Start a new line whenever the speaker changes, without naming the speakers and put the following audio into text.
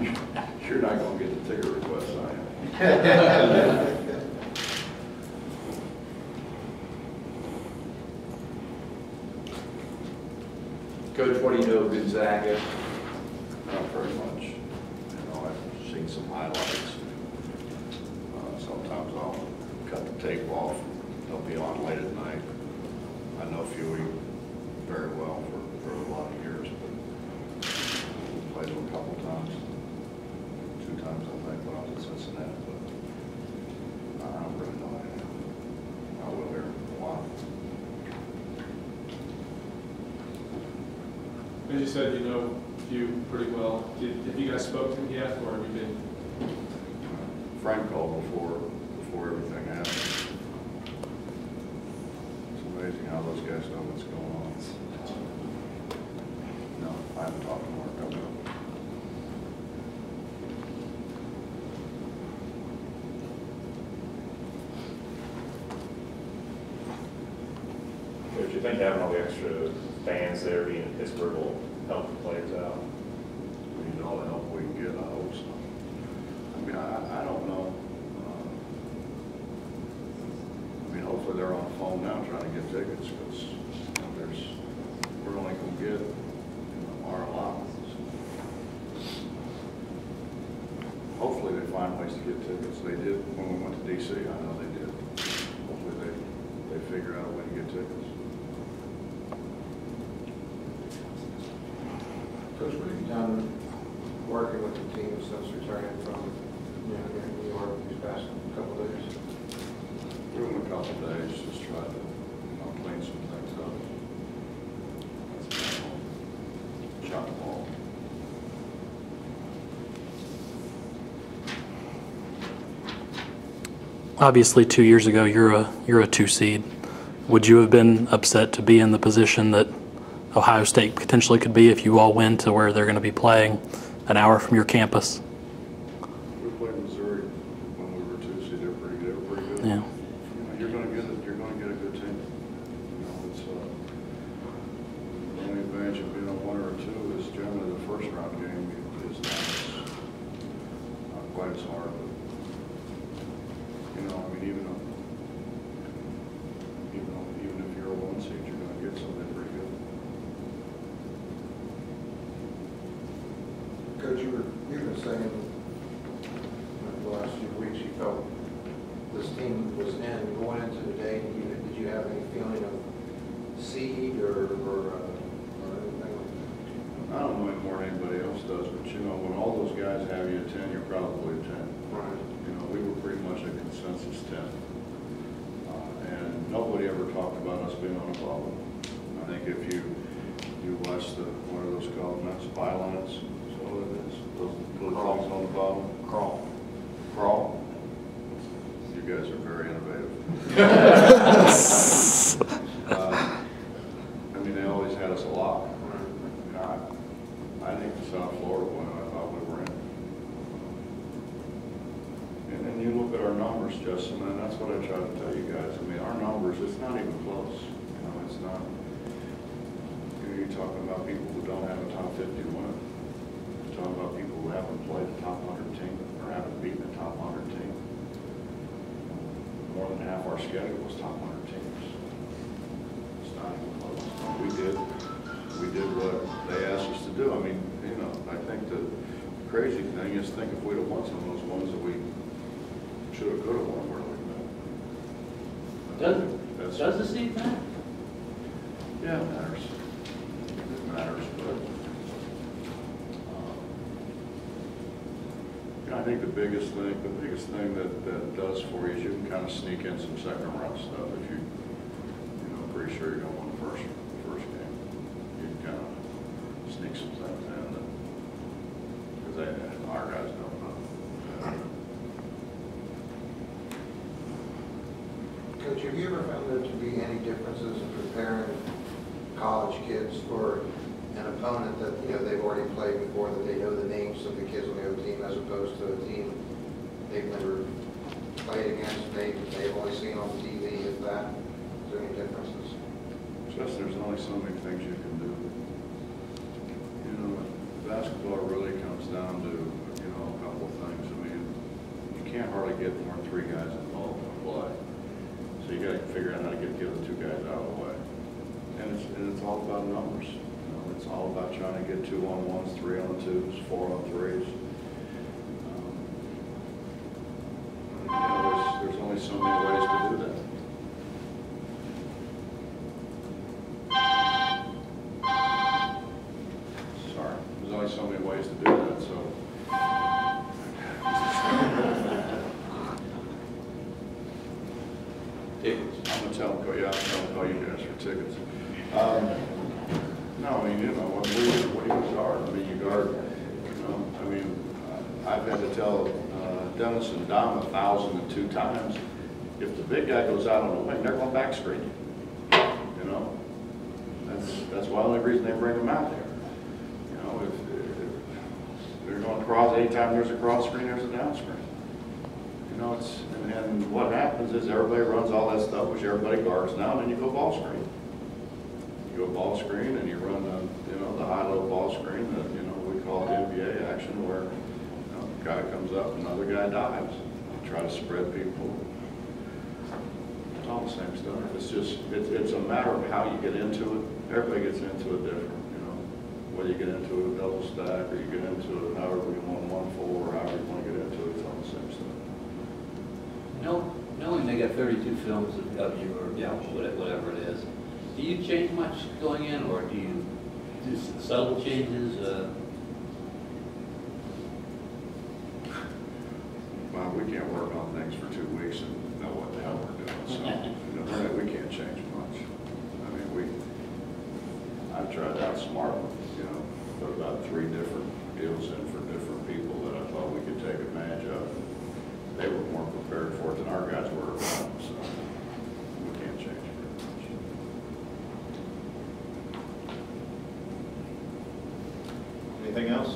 You're not going to get the ticket request, are you?
Coach, what do you know of Gonzaga?
Not very much. You know, I've seen some highlights. Sometimes I'll cut the tape off. They'll be on late at night. I know Huey very well for a lot of years, but we played him a couple times. 2 times, I think, when I was in Cincinnati, but I don't really know anything. I will hear a lot.
As you said, you know Hugh pretty well. Have you guys spoke to him yet, or have you been?
Frank called before everything happened. It's amazing how those guys know what's going on. No, I haven't talked to Mark. I will.
Do you think having all the extra fans there being in Pittsburgh will help the players out?
We need all the help we can get, I hope so. I mean, I don't know. I mean, hopefully they're on the phone now trying to get tickets, because we're only going to get our allowance. Hopefully they find ways to get tickets. They did when we went to DC. I know they did. Hopefully they figure out a way to get tickets.
Coach, what have you done working with the team since returning from New York these past couple of days?
We're in a couple of days, just try to clean some things up. That's about all. Shot the ball.
Obviously, 2 years ago, you're a 2 seed. Would you have been upset to be in the position that Ohio State potentially could be if you all win to where they're going to be playing an hour from your campus?
We played Missouri when we were 2 seed. They were pretty good.
Yeah.
You're going to get a good team. It's the only advantage of being a 1 or a 2 is generally the first round game is not quite as hard. But, I mean, even if you're a 1 seed, you're going to get something pretty good.
Coach, you've been saying the last few weeks you felt this team was in going into the day. Did you have any feeling of seed or anything like that?
I don't know any more than anybody else does, but when all those guys have you at 10, you're probably 10.
Right.
We were pretty much a consensus 10. And nobody ever talked about us being on a bubble. I think if you watch what are those called, nuts, bylines, so what it is, those little things on the bottom. Crawl. You guys are very innovative. I mean, they always had us a lot. I think the South Florida one, I thought we were in. And then you look at our numbers, Justin, and that's what I try to tell you guys. I mean, our numbers, it's not even close. It's not. You're talking about people who don't have a top 50 win. You're talking about people who haven't played a top 100 team or haven't beaten a top 100 team. More than half our schedule was top 100 teams. It's not even close. We did what they asked us to do. I mean, I think the crazy thing is, think if we'd have won some of those ones that we should have, could have won, where we met.
Does the seed matter?
Yeah, it matters. It matters, but I think the biggest thing that does for you is you can kind of sneak in some second round stuff if you pretty sure you're going to win the first game. You can kind of sneak some things in because our guys don't know.
Coach, have you ever found there to be any differences in preparing college kids for an opponent that they've already played before, that they know the names of the kids on the other team, as opposed to a team they've never played against, they've only seen on TV? Is there any differences?
Just there's only so many things you can do. Basketball really comes down to a to get more than 3 guys involved in play. So you got to figure out how to get the other 2 guys out of the way. And it's all about numbers. You know, it's all about trying to get 2-on-1s, 3-on-2s, 4-on-3s. You know, there's only so many ways to do that. Sorry, there's only so many ways to do that, so.
Tickets.
I'm gonna tell them, I'm gonna call you guys for tickets. No, I mean, you know, what do you guard? I mean, you guard, you know, I mean, I've had to tell Dennis and Dom 1,002 times, if the big guy goes out on the wing, they're going back screen you. You know, that's why the only reason they bring them out there. You know, if they're going cross, anytime there's a cross screen, there's a down screen. You know, it's, and what happens is everybody runs all that stuff, which everybody guards now, and then you go ball screen. You go ball screen and you run the, you know, the high-low ball screen that, you know, we call the NBA action, where, you know, the guy comes up, another guy dives. You try to spread people. It's all the same stuff. It's just, it's a matter of how you get into it. Everybody gets into it different, you know. Whether you get into it a double stack, or you get into it however you want, 1-4, or however you want to get into it, it's all the same stuff.
Knowing they got 32 films of you, or whatever it is, do you change much going in, or do you do subtle changes?
Well, we can't work on things for 2 weeks and know what the hell we're doing, so, you know, we can't change much. I mean, I've tried out smart, you know, put about 3 different deals in for different people that I thought we could take advantage of. They were more prepared for it than our guys were, so we can't change it very much.
Anything else?